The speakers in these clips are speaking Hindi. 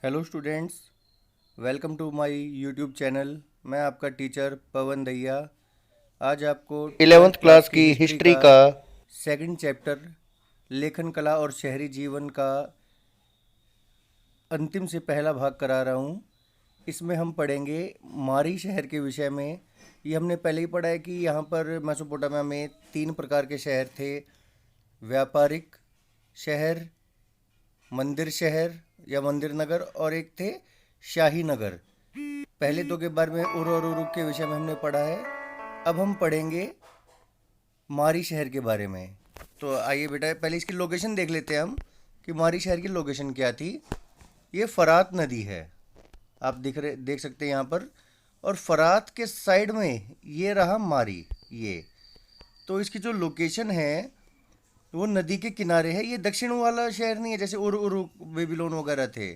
Hello students, welcome to my YouTube channel. मैं आपका टीचर पवन दैया। आज आपको 11th ट्वेल्थ क्लास क्लास की की हिस्ट्री हिस्ट्री का का सेकंड चैप्टर लेखन कला और शहरी जीवन का अंतिम से पहला भाग करा रहा हूँ। इसमें हम पढ़ेंगे मारी शहर के विषय में। ये हमने पहले ही पढ़ा है कि यहाँ पर मेसोपोटामिया में तीन प्रकार के शहर थे: व्यापारिक शहर, मंदिर शहर या मंदिर नगर, और एक थे शाही नगर। पहले दो के बारे में उर और उरुक के विषय में हमने पढ़ा है। अब हम पढ़ेंगे मारी शहर के बारे में। तो आइए बेटा, पहले इसकी लोकेशन देख लेते हैं हम कि मारी शहर की लोकेशन क्या थी। ये फरात नदी है, आप देख सकते हैं यहाँ पर। और फरात के साइड में ये रहा मारी। ये तो इसकी जो लोकेशन है वो नदी के किनारे है। ये दक्षिण वाला शहर नहीं है जैसे उर उरुक बेबीलोन वगैरह थे।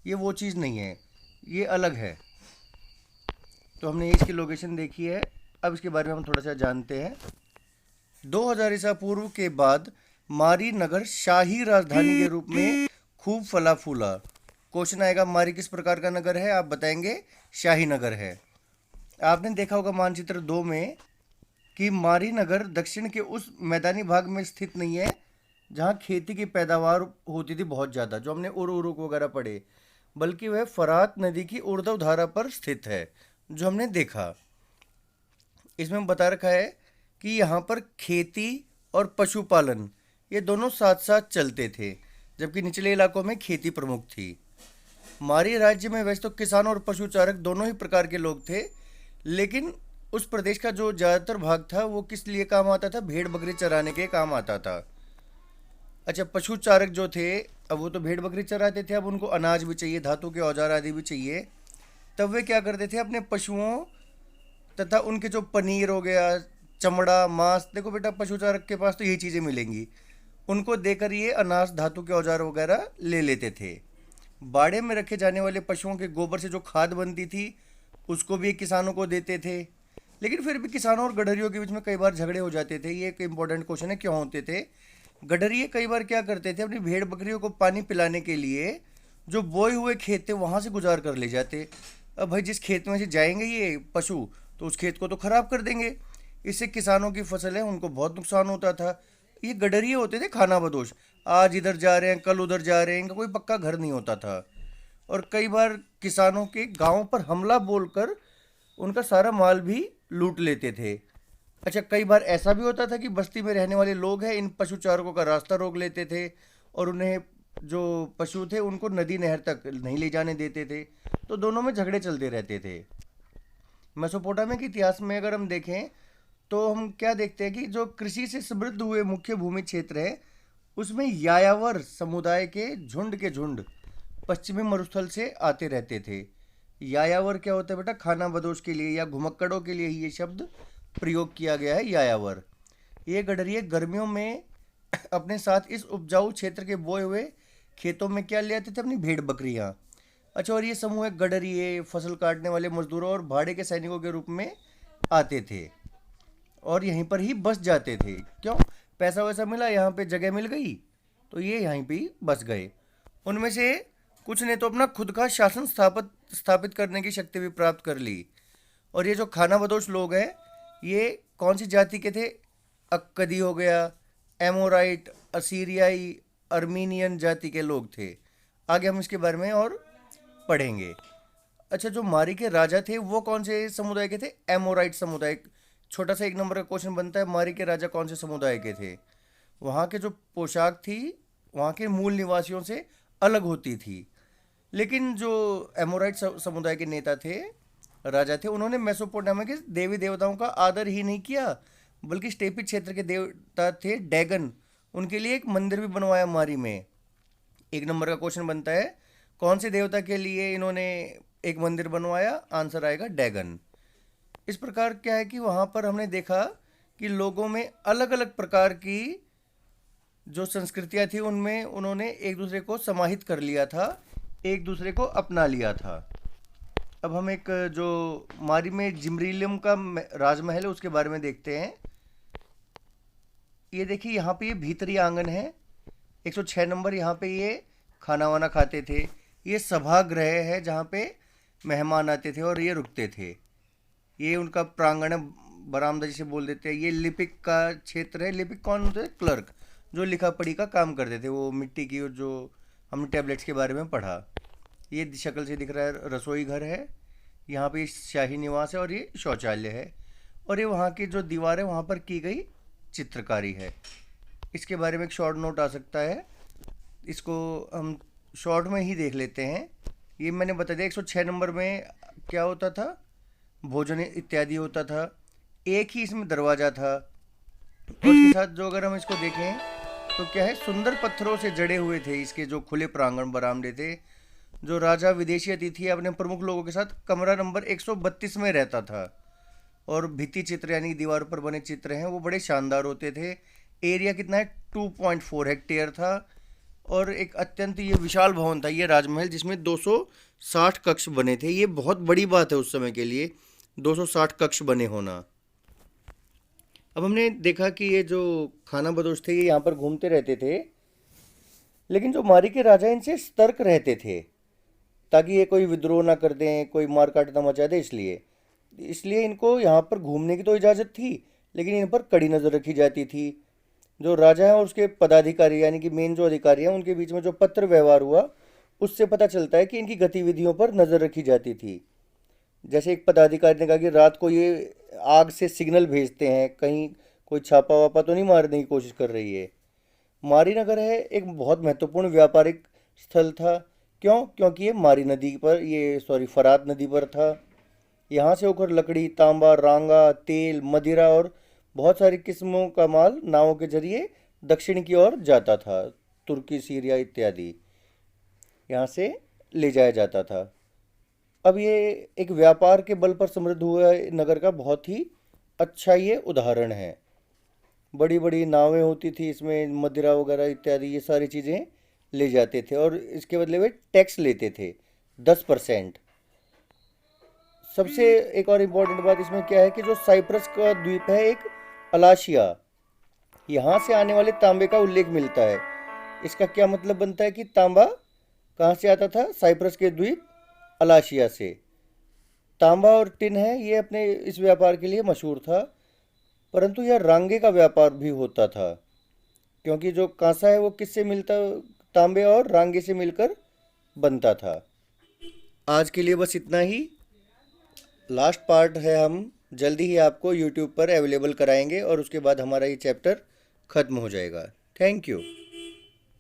ये वो चीज़ नहीं है, ये अलग है। तो हमने इसकी लोकेशन देखी है। अब इसके बारे में हम थोड़ा सा जानते हैं। 2000 ईसा पूर्व के बाद मारी नगर शाही राजधानी के रूप में खूब फला फूला। क्वेश्चन आएगा, मारी किस प्रकार का नगर है? आप बताएंगे शाही नगर है। आपने देखा होगा मानचित्र 2 में कि मारी नगर दक्षिण के उस मैदानी भाग में स्थित नहीं है जहाँ खेती की पैदावार होती थी बहुत ज़्यादा, जो हमने उर उरुक वगैरह पढ़े, बल्कि वह फरात नदी की ऊर्ध्व धारा पर स्थित है, जो हमने देखा। इसमें बता रखा है कि यहाँ पर खेती और पशुपालन ये दोनों साथ साथ चलते थे, जबकि निचले इलाकों में खेती प्रमुख थी। मारी राज्य में वैसे तो किसान और पशुचारक दोनों ही प्रकार के लोग थे, लेकिन उस प्रदेश का जो ज़्यादातर भाग था वो किस लिए काम आता था? भेड़ बकरी चराने के काम आता था। अच्छा, पशुचारक जो थे, अब वो तो भेड़ बकरी चराते थे, अब उनको अनाज भी चाहिए, धातु के औजार आदि भी चाहिए। तब वे क्या करते थे? अपने पशुओं तथा उनके जो पनीर हो गया, चमड़ा, मांस, देखो बेटा पशुचारक के पास तो यही चीज़ें मिलेंगी, उनको देकर ये अनाज, धातु के औजार वगैरह ले लेते थे। बाड़े में रखे जाने वाले पशुओं के गोबर से जो खाद बनती थी उसको भी किसानों को देते थे। लेकिन फिर भी किसानों और गडरियों के बीच में कई बार झगड़े हो जाते थे। ये एक इम्पोर्टेंट क्वेश्चन है, क्यों होते थे? गडरिये कई बार क्या करते थे, अपनी भेड़ बकरियों को पानी पिलाने के लिए जो बोए हुए खेत थे वहां से गुजार कर ले जाते। अब भाई जिस खेत में से जाएंगे ये पशु, तो उस खेत को तो खराब कर देंगे। इससे किसानों की फसलें उनको बहुत नुकसान होता था। ये गडरिये होते थे खाना बदोश। आज इधर जा रहे हैं, कल उधर जा रहे हैं, इनका कोई पक्का घर नहीं होता था। और कई बार किसानों के गांव पर हमला बोलकर उनका सारा माल भी लूट लेते थे। अच्छा, कई बार ऐसा भी होता था कि बस्ती में रहने वाले लोग हैं, इन पशुचारकों का रास्ता रोक लेते थे और उन्हें, जो पशु थे, उनको नदी नहर तक नहीं ले जाने देते थे। तो दोनों में झगड़े चलते रहते थे। मेसोपोटामिया के इतिहास में अगर हम देखें तो हम क्या देखते हैं कि जो कृषि से समृद्ध हुए मुख्य भूमि क्षेत्र है उसमें यायावर समुदाय के झुंड पश्चिमी मरुस्थल से आते रहते थे। यायावर क्या होता है बेटा? खाना बदोश के लिए या घुमक्कड़ों के लिए ही ये शब्द प्रयोग किया गया है, यायावर। ये गडरिये गर्मियों में अपने साथ इस उपजाऊ क्षेत्र के बोए हुए खेतों में क्या ले आते थे? अपनी भेड़ बकरियां। अच्छा, और ये समूह गडरिये फसल काटने वाले मजदूरों और भाड़े के सैनिकों के रूप में आते थे और यहीं पर ही बस जाते थे। क्यों? पैसा वैसा मिला, यहाँ पे जगह मिल गई, तो ये यहीं पे ही बस गए। उनमें से कुछ ने तो अपना खुद का शासन स्थापित स्थापित करने की शक्ति भी प्राप्त कर ली। और ये जो खाना बदोश लोग हैं, ये कौन सी जाति के थे? अक्कदी हो गया, एमोराइट, असीरियाई, अर्मीनियन जाति के लोग थे। आगे हम इसके बारे में और पढ़ेंगे। अच्छा, जो मारी के राजा थे वो कौन से समुदाय के थे? एमोराइट समुदाय। छोटा सा एक नंबर का क्वेश्चन बनता है, मारी के राजा कौन से समुदाय के थे? वहाँ के जो पोशाक थी वहाँ के मूल निवासियों से अलग होती थी। लेकिन जो एमोराइट समुदाय के नेता थे, राजा थे, उन्होंने मेसोपोटामिया के देवी देवताओं का आदर ही नहीं किया, बल्कि स्टेपी क्षेत्र के देवता थे डैगन, उनके लिए एक मंदिर भी बनवाया मारी में। एक नंबर का क्वेश्चन बनता है, कौन से देवता के लिए इन्होंने एक मंदिर बनवाया? आंसर आएगा डैगन। इस प्रकार क्या है कि वहाँ पर हमने देखा कि लोगों में अलग अलग प्रकार की जो संस्कृतियाँ थी उनमें उन्होंने एक दूसरे को समाहित कर लिया था, एक दूसरे को अपना लिया था। अब हम एक जो मारी में जिमरीलियम का राजमहल है उसके बारे में देखते हैं। ये देखिए, यहाँ पे ये भीतरी आंगन है। 106 नंबर, यहाँ पे ये खाना वाना खाते थे। ये सभागृह है जहाँ पे मेहमान आते थे और ये रुकते थे। ये उनका प्रांगण है, बरामदा जिसे बोल देते हैं। ये लिपिक का क्षेत्र है। लिपिक कौन होते हैं? क्लर्क, जो लिखा पढ़ी का काम करते थे। वो मिट्टी की, और जो हमने टैबलेट्स के बारे में पढ़ा। ये शक्ल से दिख रहा है रसोई घर है। यहाँ पे शाही निवास है और ये शौचालय है। और ये वहाँ की जो दीवार है वहाँ पर की गई चित्रकारी है। इसके बारे में एक शॉर्ट नोट आ सकता है, इसको हम शॉर्ट में ही देख लेते हैं। ये मैंने बता दिया 106 नंबर में क्या होता था, भोजन इत्यादि होता था। एक ही इसमें दरवाज़ा था, और उसके साथ जो अगर हम इसको देखें तो क्या है, सुंदर पत्थरों से जड़े हुए थे इसके जो खुले प्रांगण बरामदे थे। जो राजा विदेशी अतिथि अपने प्रमुख लोगों के साथ कमरा नंबर 132 में रहता था। और भित्ति चित्र यानी दीवार पर बने चित्र हैं वो बड़े शानदार होते थे। एरिया कितना है, 2.4 हेक्टेयर था। और एक अत्यंत ये विशाल भवन था ये राजमहल, जिसमें 260 कक्ष बने थे। ये बहुत बड़ी बात है उस समय के लिए, 260 कक्ष बने होना। अब हमने देखा कि ये जो खाना बदोश थे ये यहाँ पर घूमते रहते थे, लेकिन जो मारी के राजा इनसे सतर्क रहते थे ताकि ये कोई विद्रोह ना कर दें, कोई मारकाट ना मचा दे। इसलिए इसलिए इनको यहाँ पर घूमने की तो इजाज़त थी, लेकिन इन पर कड़ी नज़र रखी जाती थी। जो राजा है और उसके पदाधिकारी यानी कि मेन जो अधिकारी हैं उनके बीच में जो पत्र व्यवहार हुआ, उससे पता चलता है कि इनकी गतिविधियों पर नज़र रखी जाती थी। जैसे एक पदाधिकारी ने कहा कि रात को ये आग से सिग्नल भेजते हैं, कहीं कोई छापा वापा तो नहीं मारने की कोशिश कर रही है। मारी नगर है एक बहुत महत्वपूर्ण व्यापारिक स्थल था। क्यों? क्योंकि ये मारी नदी पर, ये सॉरी फरात नदी पर था। यहाँ से होकर लकड़ी, तांबा, रांगा, तेल, मदिरा और बहुत सारी किस्मों का माल नावों के जरिए दक्षिण की ओर जाता था। तुर्की, सीरिया इत्यादि यहाँ से ले जाया जाता था। अब ये एक व्यापार के बल पर समृद्ध हुआ नगर का बहुत ही अच्छा ये उदाहरण है। बड़ी बड़ी नावें होती थी इसमें, मदिरा वगैरह इत्यादि ये सारी चीज़ें ले जाते थे, और इसके बदले वे टैक्स लेते थे 10%। सबसे एक और इम्पोर्टेंट बात इसमें क्या है कि जो साइप्रस का द्वीप है एक अलाशिया, यहाँ से आने वाले तांबे का उल्लेख मिलता है। इसका क्या मतलब बनता है कि तांबा कहाँ से आता था? साइप्रस के द्वीप अलाशिया से। तांबा और टिन है ये अपने इस व्यापार के लिए मशहूर था, परंतु यह रांगे का व्यापार भी होता था, क्योंकि जो कांसा है वो किससे मिलता, तांबे और रांगे से मिलकर बनता था। आज के लिए बस इतना ही। लास्ट पार्ट है हम जल्दी ही आपको यूट्यूब पर अवेलेबल कराएंगे, और उसके बाद हमारा ये चैप्टर ख़त्म हो जाएगा। Thank you.